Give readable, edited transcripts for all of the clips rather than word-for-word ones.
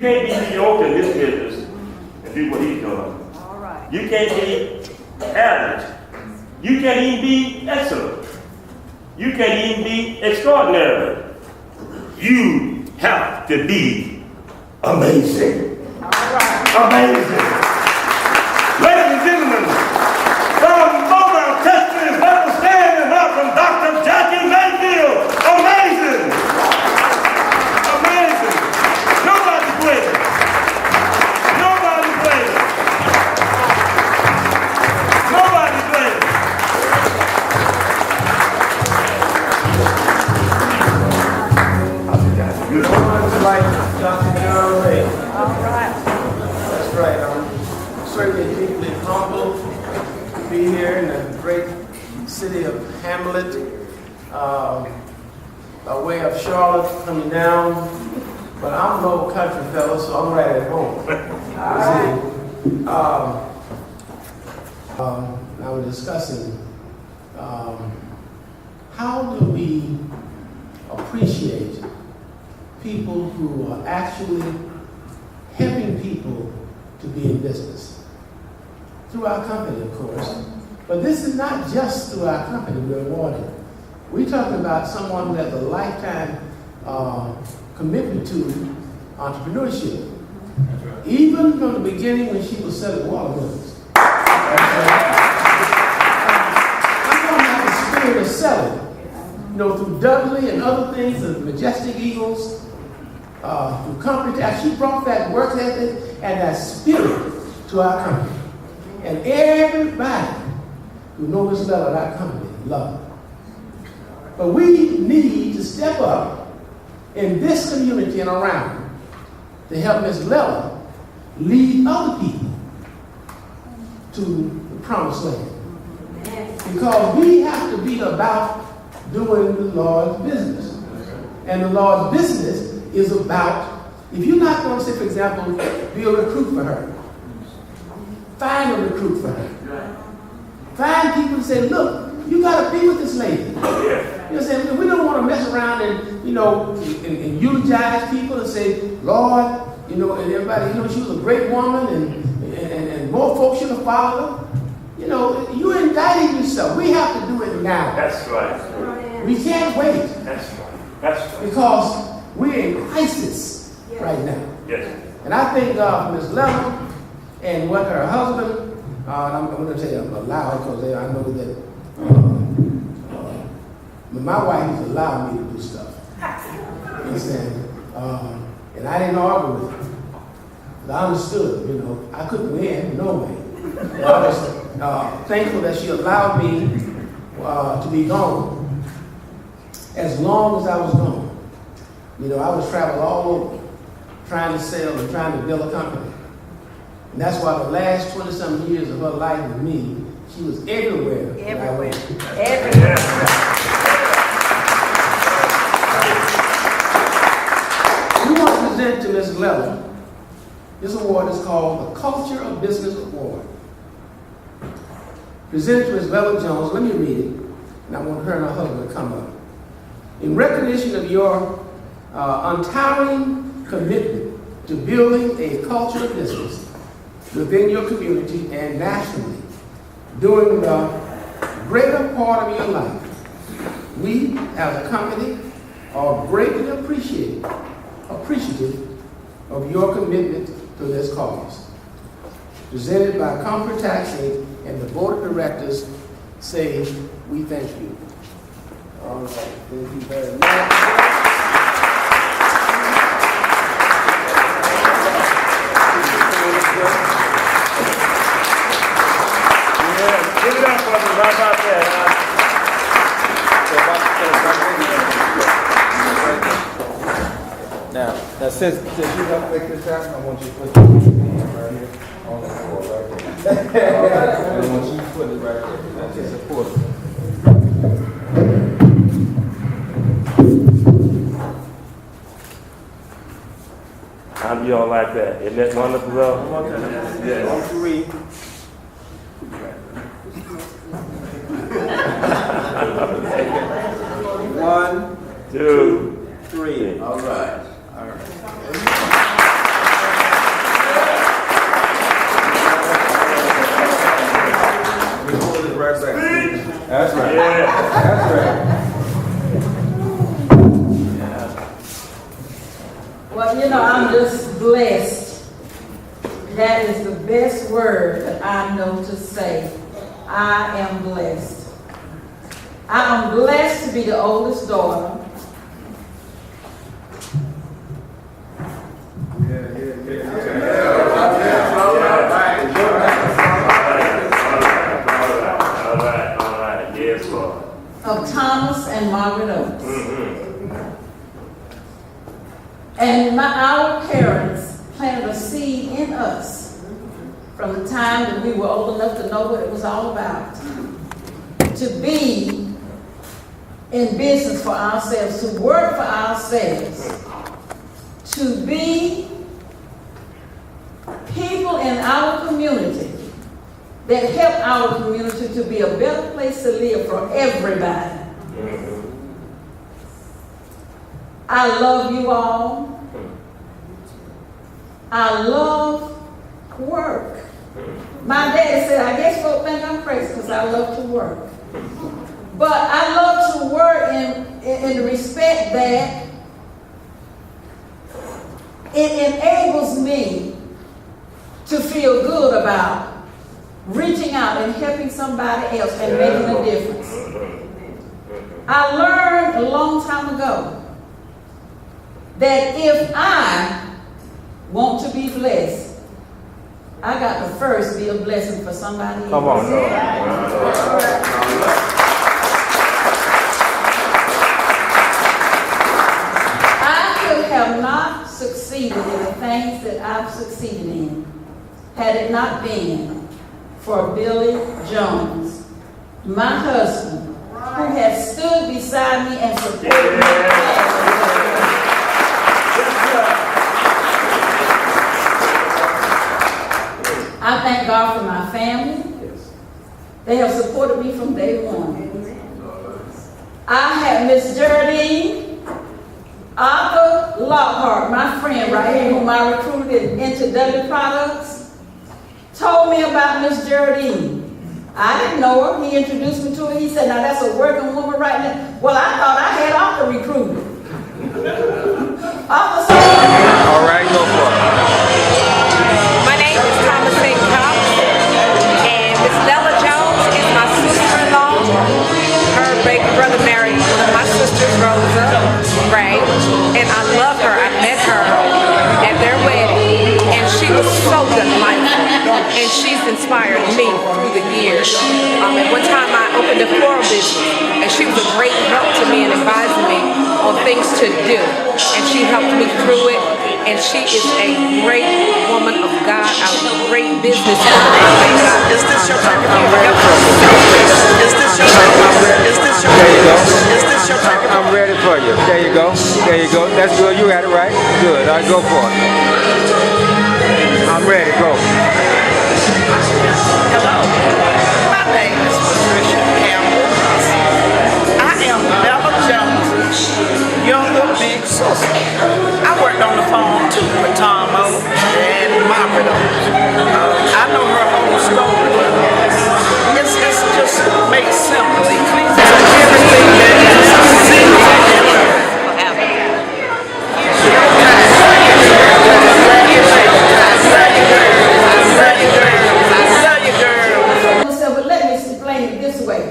You can't be mediocre in this business and do what he's doing. All right. You can't be average. You can't even be excellent. You can't even be extraordinary. You have to be amazing. All right. Amazing. Ladies and gentlemen, from Mobile Testing, help stand and help from Dr. Jackie Mayfield. Amazing. Amazing. Nobody plays. Nobody plays. Nobody plays. Like Dr. John Ray. All right. That's right. I'm certainly deeply humbled to be here in the great city of Hamlet, by way of Charlotte coming down. But I'm an old country fellow, so I'm right at home. I was discussing how do we appreciate people who are actually helping people to be in business. Through our company, of course. But this is not just through our company we're awarded. We're talking about someone who has a lifetime commitment to entrepreneurship. Even from the beginning when she was selling watermelons. I'm talking about the spirit of selling. You know, through Dudley and other things, the Majestic Eagles, through Comprotax, she brought that work ethic and that spirit to our company. And everybody who knows Miss Lella at our company love her. But we need to step up in this community and around to help Miss Lella lead other people to the promised land. Because we have to be about doing the Lord's business. And the Lord's business is about, if you're not going to say, for example, be a recruit for her, find a recruit for her. Find people and say, look, you got to be with this lady. You know what I'm saying? We don't want to mess around and, and eulogize people and say, Lord, and everybody, she was a great woman and more folks should have followed her. You're indicting yourself. We have to do it now. That's right. We can't wait. That's right. That's right. Because we're in crisis right now. Yes. And I thank God for Ms. Lella and what her husband, I'm going to tell you loud because I know that my wife has allowed me to do stuff. You understand? And I didn't argue with her. I understood, I couldn't win, no way. But I was thankful that she allowed me to be gone as long as I was gone. I was traveling all over trying to sell and trying to build a company. And that's why the last 20-something years of her life with me, she was everywhere. Everywhere. Everywhere. We want to present to Ms. Lella. This award is called the Culture of Business Award. Presented to Ms. Lella Jones. Let me read it. And I want her and her husband to come up. In recognition of your untiring commitment to building a culture of business within your community and nationally during the greater part of your life, we as a company are greatly appreciative of your commitment to this cause. Presented by Comprotax and the board of directors say, we thank you. All right, thank you very much. Give it up for me. How about that? Now, since you helped make this happen, I want you to put your hand right here on the floor, right there. All right. I want you to put it right there. That's just important. How do y'all like that? Isn't that wonderful, though? Yeah. 1, 3. One, 2, 3. All right. All right. just blessed. That is the best word that I know to say. I am blessed. I am blessed to be the oldest daughter. Of Thomas and Margaret Oates. And our parents planted a seed in us from the time that we were old enough to know what it was all about. To be in business for ourselves, to work for ourselves, to be people in our community that help our community to be a better place to live for everybody. I love you all. I love work. My daddy said, I guess folks think I'm crazy because I love to work. But I love to work in the respect that it enables me to feel good about reaching out and helping somebody else and making a difference. I learned a long time ago that if I want to be blessed, I got to first be a blessing for somebody else. Come on, no. I could have not succeeded in the things that I've succeeded in had it not been for Billy Jones, my husband, who has stood beside me and supported me. I thank God for my family. They have supported me from day one. I had Miss Geraldine, Arthur Lockhart, my friend right here, whom I recruited into W Products, told me about Miss Geraldine. I didn't know her. He introduced me to her. He said, now that's a working woman right now. Well, I thought I had Arthur recruited. Arthur said, all right, go for it. My name is Thomas St. Cox, and Miss Lella Jones is my sister-in-law. Her baby brother married one of my sisters, Rosa Ray, and I love her. I met her at their wedding, and she was so delightful, and she's inspired me through the years. At one time I opened a floral business, and she was a great help to me and advising me on things to do, and she helped me through it, and she is a great woman of God, a great businesswoman. Is this your time? Is this your time? Is this your time? There you go. Is this your time? I'm ready for you. There you go. There you go. That's good. You got it right. Good. All right, go for it. I'm ready. Go. Hello. My name is Patricia Campbell. I am Lella Jones' younger big sister. I worked on the phone too with Tom O and Margaret O. I know her whole story. It's just made simple. Everything that is seen but let me explain it this way.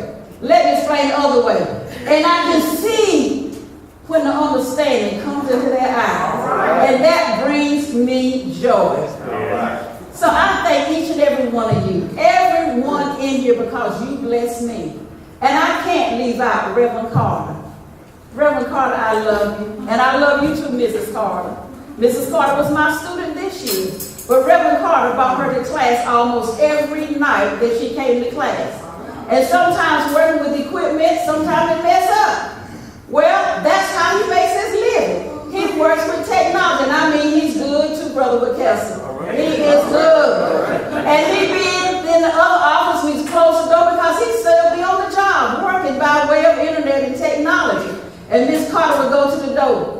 Let me explain the other way. And I can see when the understanding comes into their eyes. And that brings me joy. So I thank each and every one of you. Everyone in here, because you bless me. And I can't leave out Reverend Carter. Reverend Carter, I love you. And I love you too, Mrs. Carter. Mrs. Carter was my student this year. But Reverend Carter brought her to class almost every night that she came to class. And sometimes working with equipment, sometimes it mess up. Well, that's how he makes his living. He works with technology. And I mean, he's good too, Brother Wekesa. He is good. And he being in the other office, we close the door because he still be on the job, working by way of internet and technology. And Miss Carter would go to the door.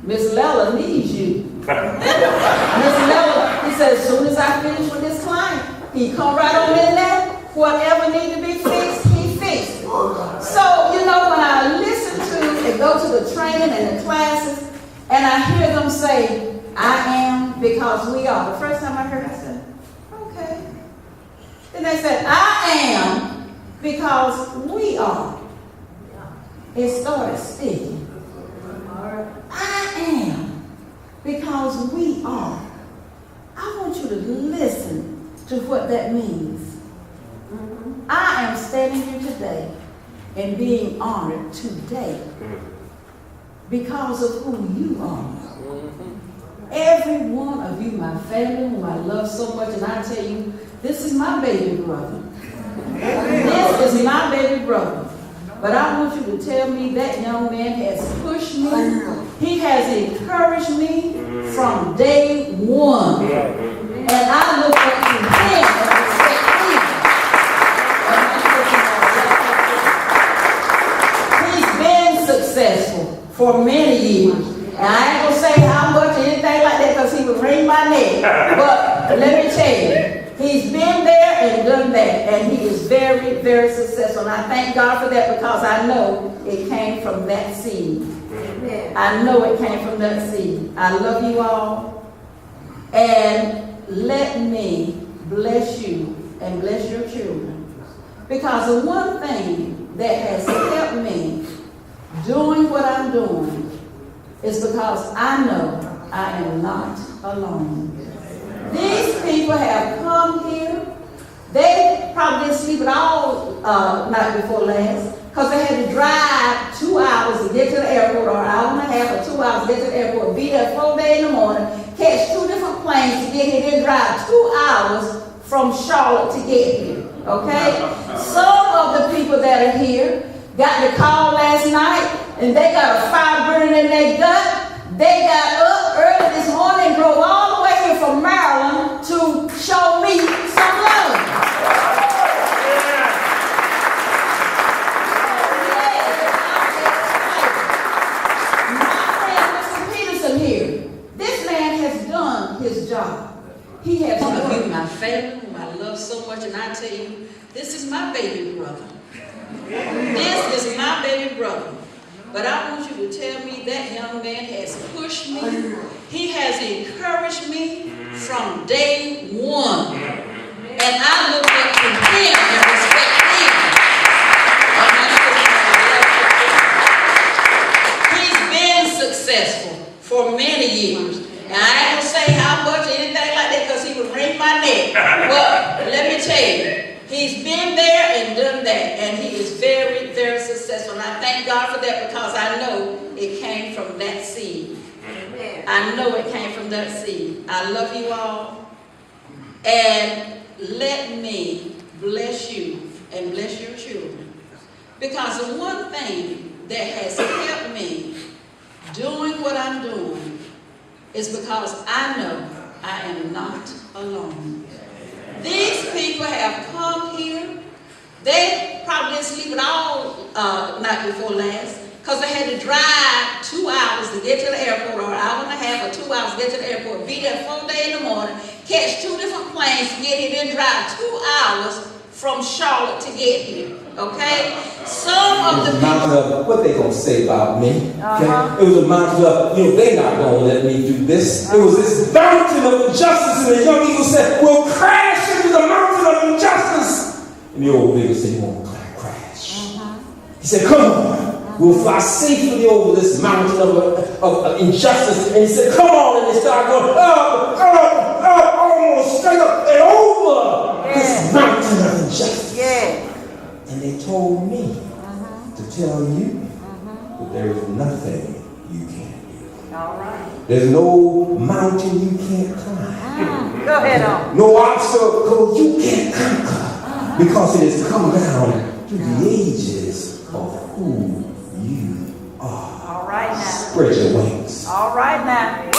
Miss Lella needs you. Miss Lella, he said, as soon as I finish with this client, he come right on in there. Whatever need to be fixed, he fixed it. So, you know, when I listen to and go to the training and the classes, and I hear them say, I am because we are. The first time I heard it, I said, okay. Then they said, I am because we are. It started sticking. I am because we are. I want you to listen to what that means. I am standing here today and being honored today because of who you are. Every one of you, my family, whom I love so much, and I tell you, this is my baby brother. This is my baby brother. But I want you to tell me that young man has pushed me. He has encouraged me from day one. And I look up to him and respect him. He's been successful for many years. And I ain't gonna say how much or anything like that because he would wring my neck. But let me tell you, he's been there and done that. And he is very, very successful. And I thank God for that because I know it came from that seed. I know it came from that seed. I love you all. And let me bless you and bless your children. Because the one thing that has helped me doing what I'm doing is because I know I am not alone. These people have come here. They probably didn't sleep at all night before last because they had to drive 2 hours to get to the airport, or an hour and a half or 2 hours to get to the airport, be there 4 days in the morning, catch 2 different planes to get here, then drive 2 hours from Charlotte to get here. Okay? Some of the people that are here got the call last night and they got a fire burning in their gut. They got up early this morning and drove all the way here from Maryland to show me some love. My friend Mr. Peterson here, this man has done his job. He has done my family, whom I love so much, and I tell you, this is my baby brother. This is my baby brother. But I want you to tell me that young man has pushed me. He has encouraged me from day one. And I look up to him and respect him. He's been successful for many years. And I ain't going to say how much or anything like that because he would wring my neck. But let me tell you, he's been there and done that, and he is very, very successful. And I thank God for that because I know it came from that seed. I know it came from that seed. I love you all. And let me bless you and bless your children. Because the one thing that has helped me doing what I'm doing is because I know I am not alone. These people have come here. They probably didn't sleep at all night before last because they had to drive 2 hours to get to the airport, or an hour and a half or 2 hours to get to the airport, be there 4 days in the morning, catch 2 different planes to get here, then drive 2 hours from Charlotte to get here. Okay? Some of the people... What they gonna say about me? Okay? It was a mountain of, they're not gonna let me do this. It was this mountain of injustice, and the young eagle said, we'll crash into the mountain of injustice. And the old eagle said, you won't crash. He said, come on, we'll fly safely over this mountain of injustice. And he said, come on, and they started going up, almost straight up and over this mountain of injustice. And they told me to tell you that there is nothing you can't do. All right. There's no mountain you can't climb. Go ahead on. No obstacle you can't conquer. Because it has come down to the ages of who you are. All right now. Spread your wings. All right now.